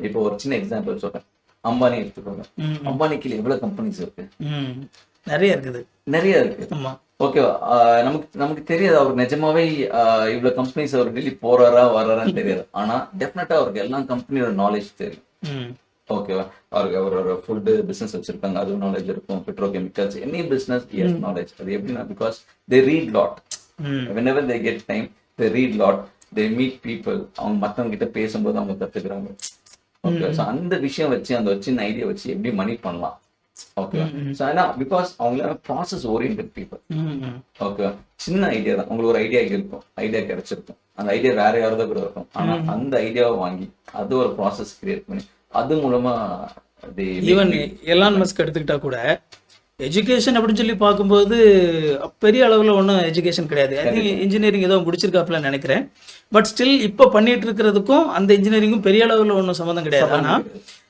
இப்போ ஒரு சின்ன எக்ஸாம்பிள் சொல்றேன். அம்பானி எடுத்துக்கோங்க. அம்பானி கீழ எவ்வளவு கம்பெனிஸ் இருக்கு? நிறைய இருக்குது. நிறைய இருக்கு. ஆமா. ஓகேவா? நமக்கு நமக்கு தெரியாது அவர் நிஜமாவே இவ்வளவு கம்பெனிஸ் அவர் டெல்லி போறாரா வர்றாரான்னு தெரியாது. ஆனா டெஃபினட்டா அவருக்கு எல்லா கம்பெனியோட நாலேஜ் தெரியும். ஓகேவா? அவருக்கு அவரோட ஃபுட் பிசினஸ் வச்சிருக்காங்க, அது நாலேஜ் இருக்கும். Petrochemicals, any business knowledge. அது எப்படின்னா because they read lot. whenever they get time they read lot, they meet people. அவங்க மத்தவங்க கிட்ட பேசும்போது அவங்க கத்துக்கிறாங்க. ஓகே, ஸோ அந்த விஷயம் வச்சு அந்த சின்ன ஐடியா வச்சு எப்படி மணி பண்ணலாம். ஓகே, ஸோ ஏன்னா பிகாஸ் அவங்கள ப்ராசஸ் ஓரியன்டட் பீப்புள். ஓகே, சின்ன ஐடியா தான். உங்களுக்கு ஒரு ஐடியா இருக்கும், ஐடியா கிடைச்சிருக்கும், அந்த ஐடியா வேற யாராவது கூட இருக்கும். ஆனா அந்த ஐடியாவை வாங்கி அது ஒரு ப்ராசஸ் கிரியேட் பண்ணி அது மூலமா ஈவன் எலான் மஸ்க் எடுத்துக்கிட்டா கூட எஜுகேஷன் அப்படின்னு சொல்லி பார்க்கும்போது பெரிய அளவில் ஒன்றும் எஜுகேஷன் கிடையாது. ஐ திங்க் இன்ஜினியரிங் ஏதோ முடிச்சிருக்காப்புல நினைக்கிறேன். பட் ஸ்டில் இப்போ பண்ணிட்டு இருக்கிறதுக்கும் அந்த இன்ஜினியரிங்கும் பெரிய அளவில் ஒன்றும் சம்மந்தம் கிடையாது. ஆனால்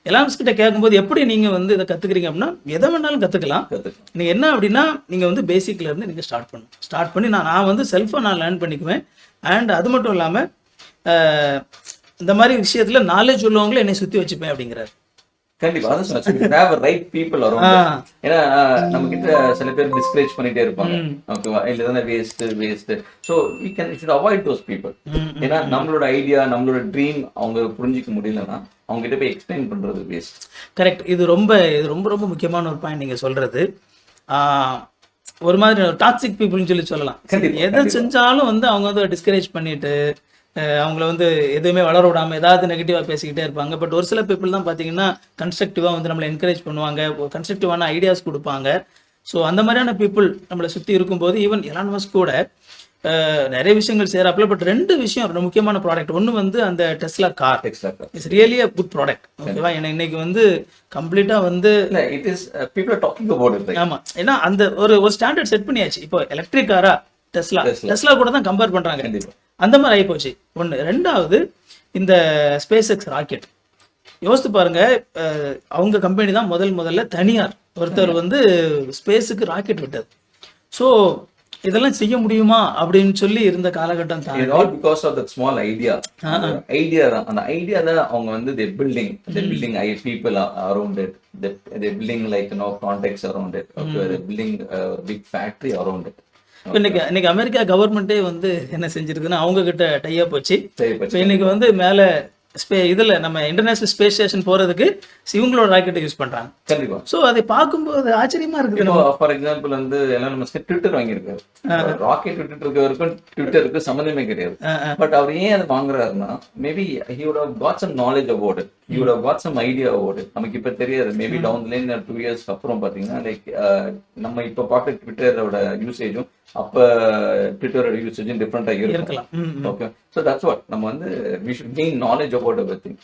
எலான்ஸ் கிட்ட கேட்கும்போது எப்படி நீங்கள் வந்து இதை கற்றுக்குறீங்க அப்படின்னா எதை வேணாலும் கற்றுக்கலாம். நீங்கள் என்ன அப்படின்னா நீங்கள் வந்து பேசிக்ல இருந்து நீங்கள் ஸ்டார்ட் பண்ணி நான் வந்து செல்ஃபாக நான் லேர்ன் பண்ணிக்குவேன். அண்ட் அது மட்டும் இல்லாமல் இந்த மாதிரி விஷயத்துல நாலேஜ் உள்ளவங்களை என்னை சுற்றி வச்சுப்பேன் அப்படிங்கிறாரு. கண்டிப்பா அதான் சொன்னேன். Right people around. ஏன்னா நம்ம கிட்ட சில பேர் டிஸ்கரேஜ் பண்ணிட்டே இருப்பாங்க. ஓகேவா? இல்ல waste. So we can should avoid those people. ஏன்னா நம்மளோட ஐடியா, நம்மளோட ட்ரீம் அவங்க புரிஞ்சிக்க முடியலன்னா அவங்க கிட்ட போய் எக்ஸ்பிளைன் பண்றது வேஸ்ட். கரெக்ட். இது ரொம்ப ரொம்ப முக்கியமான ஒரு பாயிண்ட் நீங்க சொல்றது. ஒரு மாதிரி டாக்ஸிக் பீப்புள்னு சொல்லலாம். எதை செஞ்சாலும் வந்து அவங்க வந்து டிஸ்கரேஜ் பண்ணிட்டு அவங்கள வந்து எதுவுமே வளர விடாமல் ஏதாவது நெகட்டிவாக பேசிக்கிட்டே இருப்பாங்க. பட் ஒரு சில பீப்புள் தான் பார்த்தீங்கன்னா கன்ஸ்ட்ரக்டிவாக வந்து நம்மளை என்கரேஜ் பண்ணுவாங்க, கன்ஸ்ட்ரக்டிவான ஐடியாஸ் கொடுப்பாங்க. ஸோ அந்த மாதிரியான பீப்புள் நம்மளை சுற்றி இருக்கும்போது ஈவன் எலான் மஸ்க் கூட நிறைய விஷயங்கள் செய்கிறாப்புல. பட் 2 விஷயம் ரொம்ப முக்கியமான ப்ராடக்ட். ஒன்று வந்து அந்த Tesla car it's really a good product. ஓகேவா? இன்னைக்கு வந்து கம்ப்ளீட்டாக வந்து it is people talking about it. ஆமாம், ஏன்னா அந்த ஒரு ஸ்டாண்டர்ட் செட் பண்ணியாச்சு. இப்போ எலக்ட்ரிக் காரா டெஸ்லா கூட தான் கம்பேர் பண்ணுறாங்க. அந்த மாதிரி ஆகிப்போச்சு. ஒன்று. 2வது இந்த ஸ்பேஸ் எக்ஸ் ராக்கெட் யோசித்து பாருங்க. அவங்க கம்பெனி தான் முதல்ல தனியார் ஒருத்தர் வந்து ஸ்பேஸுக்கு ராக்கெட் விட்டது. ஸோ இதெல்லாம் செய்ய முடியுமா அப்படின்னு சொல்லி இருந்த காலகட்டம் தான். All because of that small idea. Idea தான். அந்த ஐடியா தான் அவங்க வந்து they building people around it. They building like contacts around it. Okay, they building big factory around it. இன்னைக்கு அமெரிக்கா கவர்மெண்ட்டே வந்து என்ன செஞ்சிருக்குன்னா அவங்க கிட்ட டையா போச்சு. இன்னைக்கு வந்து மேல இதுல நம்ம இன்டர்நேஷனல் ஸ்பேஸ் ஸ்டேஷன் போறதுக்கு இவங்களோட ராக்கெட்டை யூஸ் பண்றாங்க. கண்டிப்பா. சோ அதை பார்க்கும்போது ஆச்சரியமா இருக்குது. ஃபார் எக்ஸாம்பிள் வந்து எலான் மஸ்க் ட்விட்டர் வாங்கியிருக்காரு. ராக்கெட் விட்டுட்டு இருக்கவருக்கும் ட்விட்டருக்கு சம்மந்தமே கிடையாது. பட் அவர் ஏன் அதை வாங்குறாருன்னா maybe he would have got some knowledge about it. He would have got some idea about it. நமக்கு இப்ப தெரியாது. Maybe down the line 2 years அப்புறம் பாத்தீங்கன்னா லைக் நம்ம இப்ப பார்க்குற ட்விட்டரோட யூசேஜும் அப்ப ட்விட்டரோட யூசேஜும் டிஃப்ரெண்டா இருக்கலாம். ஓகே, ஸோ தட்ஸ் வாட் நம்ம வந்து we should gain knowledge about everything.